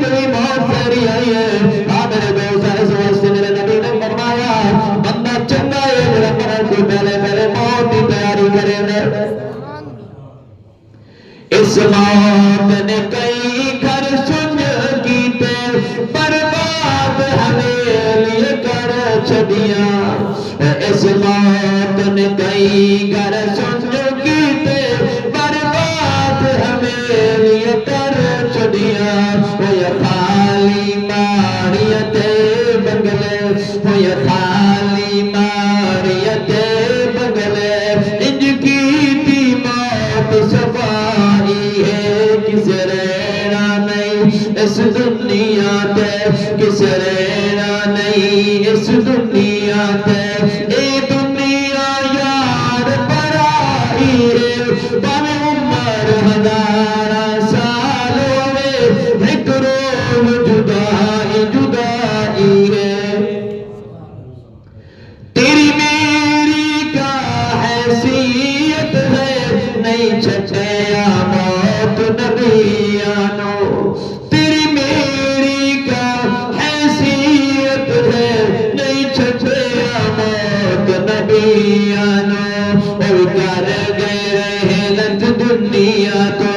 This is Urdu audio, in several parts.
کوئی موت سہری آئی ہے میرے دوست اس واسطے میرے نبی نے فرمایا بندہ چنگا ہے میرا مرن کو پہلے پہلے موت کی تیاری کرے نا اس موت نے کئی گھر سن کیتے برباد حویلی کر چھڑیا اس موت نے کئی گھر سن کیتے برباد حویلی کر چھڑیا وہ خالی ماریت بنگلے وہ خالی ماریت بنگلے انج کی تھی موت صفائی ہے کس رہنا نہیں اس دنیا تے کس رہنا نہیں اس دنیا تے اے دنیا یار پرائی ہے باویں عمر ہزارہ سال ہوئے ایک روز جدائی جدائی ہے تیری میری کا حیثیت ہے نہیں چھٹیا موت نبیانو تیری میری کا حیثیت ہے نہیں چھٹیا موت نبیانو وہ کر گئے رحلت دنیا تو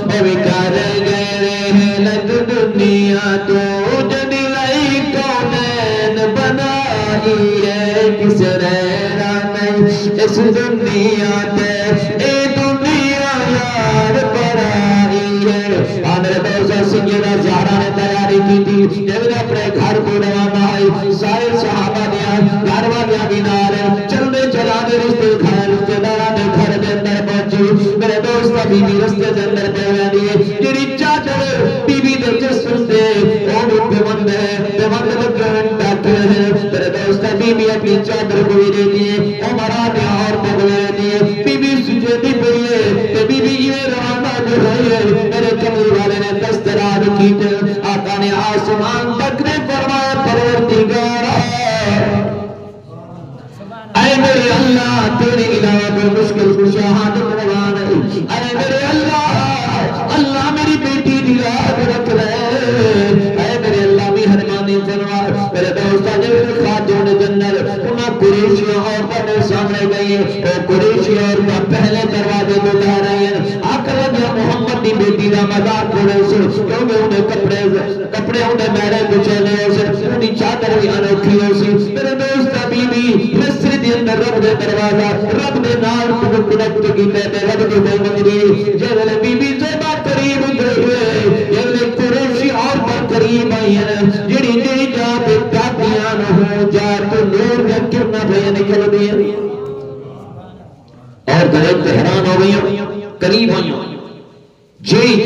وہ کر گئے رحلت دنیا تو جدی لائی کونین بنائی ہے کس رہنا نہیں اس دنیا تے اے دنیا یار پرائی ہے میرے دوست سیدہ زہرا نے تیاری کی تھی جب نے اپنے گھر کو روانہ ہوئی سارے صحابہ دیا گھر والے بھی نال چلنے چلانے رشتے داراں دے گھر دے اندر پہنچی میرے دوست بی بی رستے دے اندر پہ دی جڑی چادر بی بی دے جسم تے او پیوند لگن بیٹھے ہیں میرے دوست بی بی اپنی چادر کو دے دیے عمرہ نے اور پگلے دیے بی بی سجدی پڑی ہے کہ بی بی یہ روانہ جو ہے میرے کملی والے نے دستراد کی آقا نے آسمان تک نے فرمایا پروردگارا اے میرے اللہ تیرے علاوہ کوئی مشکل کشا حاجت روا نہیں اے میرے اللہ میری بیٹی دی یاد رکھ لے اے میرے اللہ مہربانی فرما میرے دوست جب خاتون جنت انہاں قریشی عورتوں نے سامنے گئی وہ قریشی عورتیں پہلے دروازے کو جا رہی ہیں آقا لگا محمد دی بیٹی دا مذاق کرے سے کیونکہ انہیں کپڑے انہیں میرے کچھے لے سے انہیں چادر بھی انوکھی ہو سی میرے دوست بی بی مصر دی اندر رب دے دروازہ رب دے نال کو کنیکٹ کیتے تے رب دے منجری جے بی بی زیبا قریب گئے یہ قریشی عورتیں قریب آئی ہیں جڑی جڑی جا پہ کاتیاں ہو جا تو نور کا کرنا بھئی نکل دیا اور درد حیران ہو گئی قریب آئی جی